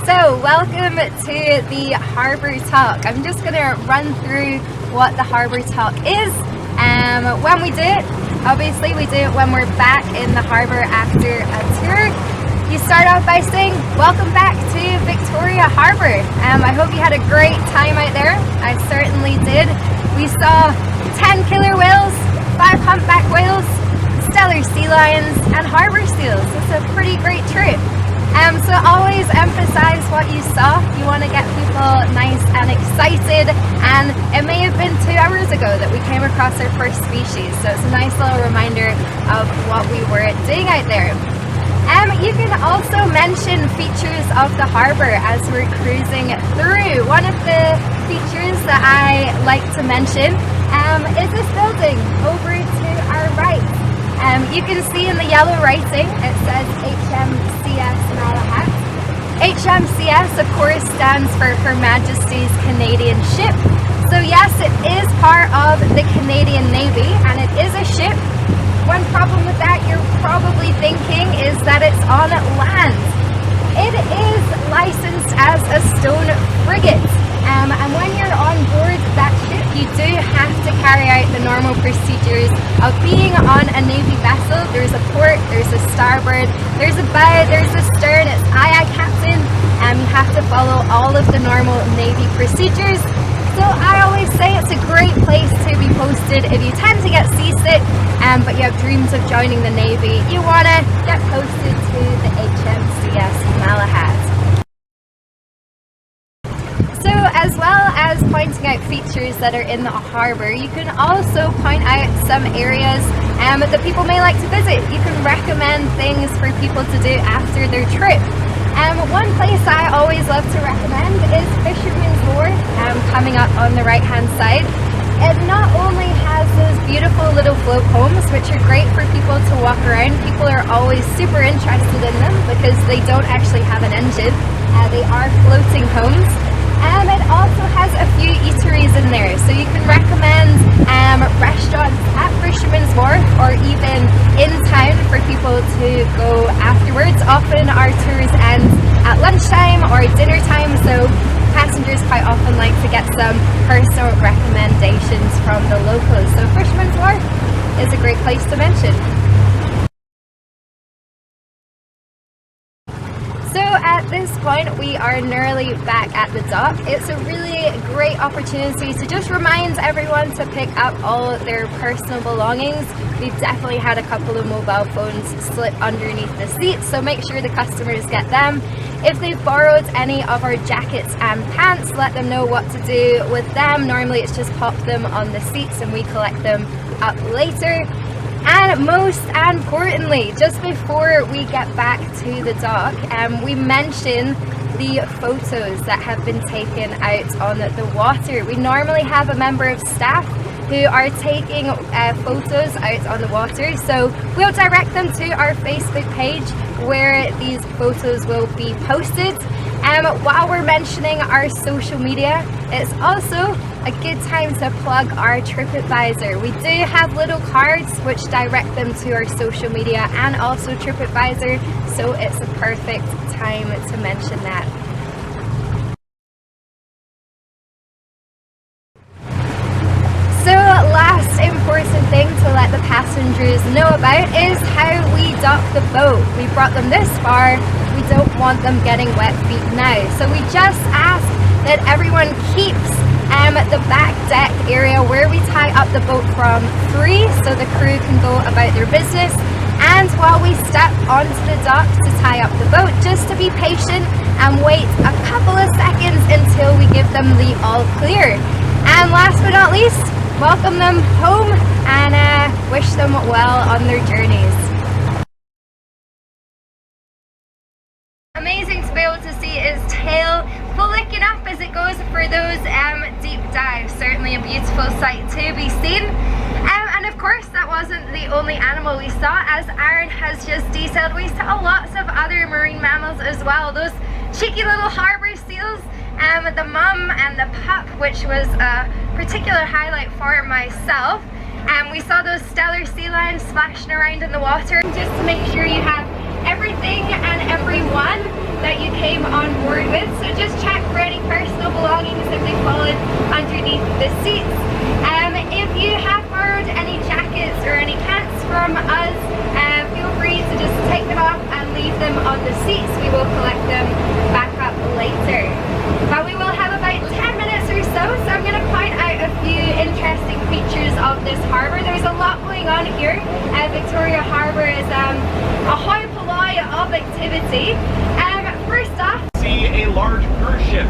So welcome to the Harbour Talk. I'm just going to run through what the Harbour Talk is. When we do it, obviously we do it when we're back in the harbour after a tour. You start off by saying, welcome back to Victoria Harbour. I hope you had a great time out there. I certainly did. We saw 10 killer whales, 5 humpback whales, stellar sea lions and harbour seals. It's a pretty great trip. So always emphasize what you saw. You want to get people nice and excited, and it may have been 2 hours ago that we came across our first species, so it's a nice little reminder of what we were doing out there. You can also mention features of the harbour as we're cruising through. One of the features that I like to mention is this building over to our right. You can see in the yellow writing it says HMCS Malahat. HMCS of course stands for Her Majesty's Canadian Ship. So yes, it is part of the Canadian Navy and it is a ship. One problem with that you're probably thinking is that it's on land. It is licensed as a stone frigate, and when you're on board that ship you do have to carry out the normal procedures of being on a Navy vessel. There's a port, there's a starboard, there's a bow, there's a stern, it's aye aye captain, and you have to follow all of the normal Navy procedures. So I always say it's a great place to be posted if you tend to get seasick, but you have dreams of joining the Navy. You want to get posted to the HMCS Malahat. So as well as pointing out features that are in the harbour, you can also point out some areas that people may like to visit. You can recommend things for people to do after their trip. One place I always love to recommend is Fisherman's Wharf, coming up on the right hand side. It not only has those beautiful little float homes which are great for people to walk around. People are always super interested in them because they don't actually have an engine. They are floating homes. It also has a few eateries in there, so you can recommend restaurants at Fisherman's Wharf or even in town for people to go afterwards. Often our tours end at lunchtime or dinner time, so passengers quite often like to get some personal recommendations from the locals. So Fisherman's Wharf is a great place to mention. So at this point we are nearly back at the dock. It's a really great opportunity to just remind everyone to pick up all their personal belongings. We've definitely had a couple of mobile phones slip underneath the seats, so make sure the customers get them. If they've borrowed any of our jackets and pants, let them know what to do with them. Normally it's just pop them on the seats and we collect them up later. And most importantly, just before we get back to the dock, we mention the photos that have been taken out on the water. We normally have a member of staff who are taking photos out on the water, so we'll direct them to our Facebook page where these photos will be posted. While we're mentioning our social media, it's also a good time to plug our TripAdvisor. We do have little cards which direct them to our social media and also TripAdvisor, so it's a perfect time to mention that. So last important thing to let the passengers know about is how we dock the boat. We brought them this far, we don't want them getting wet feet now. So we just ask that everyone keeps the back deck area where we tie up the boat from free so the crew can go about their business. And while we step onto the dock to tie up the boat, just to be patient and wait a couple of seconds until we give them the all clear. And last but not least, welcome them home and wish them well on their journeys. Amazing to be able to see his tail flicking up as it goes for those deep dives. Certainly a beautiful sight to be seen. And of course that wasn't the only animal we saw. As Aaron has just detailed, we saw lots of other marine mammals as well. Those cheeky little harbour seals, the mum and the pup, which was a particular highlight for myself. We saw those stellar sea lions splashing around in the water. Just to make sure you have everything and everyone that you came on board with with, so just check for any personal belongings if they've fallen underneath the seats. If you have borrowed any jackets or any pants from us, feel free to just take them off and leave them on the seats. We will collect them back up later. But we will have about 10 minutes or so I'm going to point out a few interesting features of this harbour. There's a lot going on here. Victoria Harbour is a high polloi of activity. First off, see a large cruise ship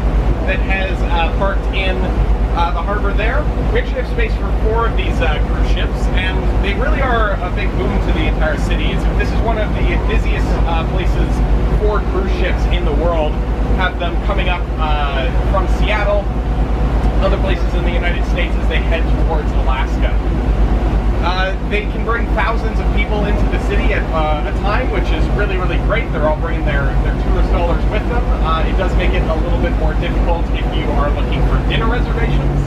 that has parked in the harbour there. We actually have space for 4 of these cruise ships, and they really are a big boom to the entire city. This is one of the busiest places for cruise ships in the world. Have them coming up from Seattle, other places in the United States as they head towards Alaska. They can bring thousands of people into the city at a time, which is really, really great. They're all bringing their tourist dollars with them. It does make it a little bit more difficult if you are looking for dinner reservations.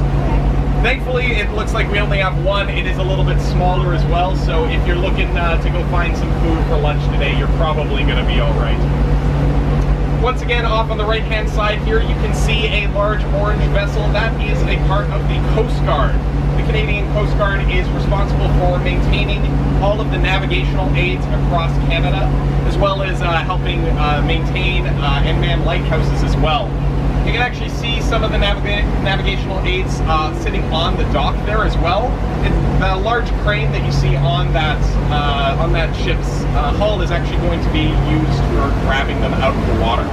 Thankfully, it looks like we only have one. It is a little bit smaller as well, so if you're looking to go find some food for lunch today, you're probably going to be all right. Once again, off on the right-hand side here, you can see a large orange vessel. That is a part of the Coast Guard. The Canadian Coast Guard is responsible for maintaining all of the navigational aids across Canada, as well as helping maintain and man lighthouses as well. You can actually see some of the navigational aids sitting on the dock there as well. The large crane that you see on that ship's hull is actually going to be used for grabbing them out of the water.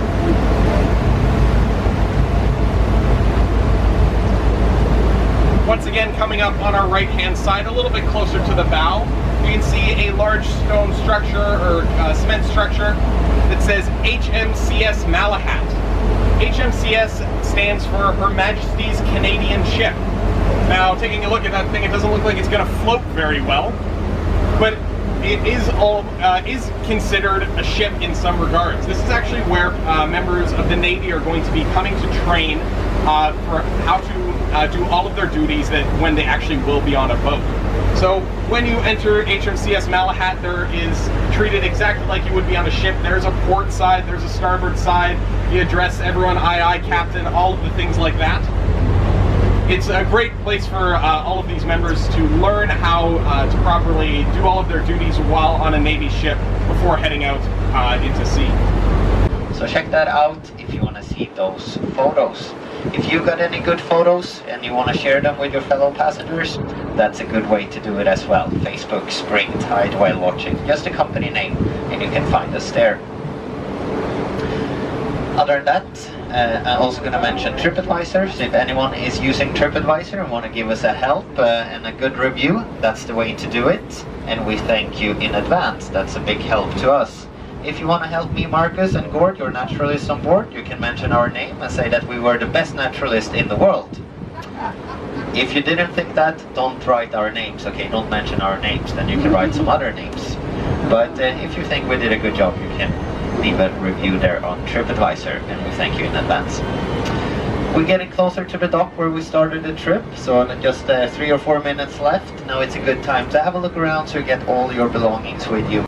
Once again, coming up on our right-hand side, a little bit closer to the bow, you can see a large stone structure or cement structure that says HMCS Malahat. HMCS stands for Her Majesty's Canadian Ship. Now, taking a look at that thing, it doesn't look like it's going to float very well, but it is considered a ship in some regards. This is actually where members of the Navy are going to be coming to train for how to do all of their duties that when they actually will be on a boat. So when you enter HMCS Malahat, there is treated exactly like you would be on a ship. There's a port side, there's a starboard side. You address everyone, aye aye, captain, all of the things like that. It's a great place for all of these members to learn how to properly do all of their duties while on a Navy ship before heading out into sea. So check that out if you want to see those photos. If you got any good photos and you want to share them with your fellow passengers, that's a good way to do it as well. Facebook Spring Tide While Watching, just a company name, and you can find us there. Other than that, I'm also going to mention TripAdvisor. So if anyone is using TripAdvisor and want to give us a help and a good review, that's the way to do it. And we thank you in advance. That's a big help to us. If you want to help me, Marcus, and Gord, your naturalists on board, you can mention our name and say that we were the best naturalist in the world. If you didn't think that, don't write our names, okay? Don't mention our names, then you can write some other names. But if you think we did a good job, you can leave a review there on TripAdvisor, and we thank you in advance. We're getting closer to the dock where we started the trip, so just 3 or 4 minutes left. Now it's a good time to have a look around so you get all your belongings with you.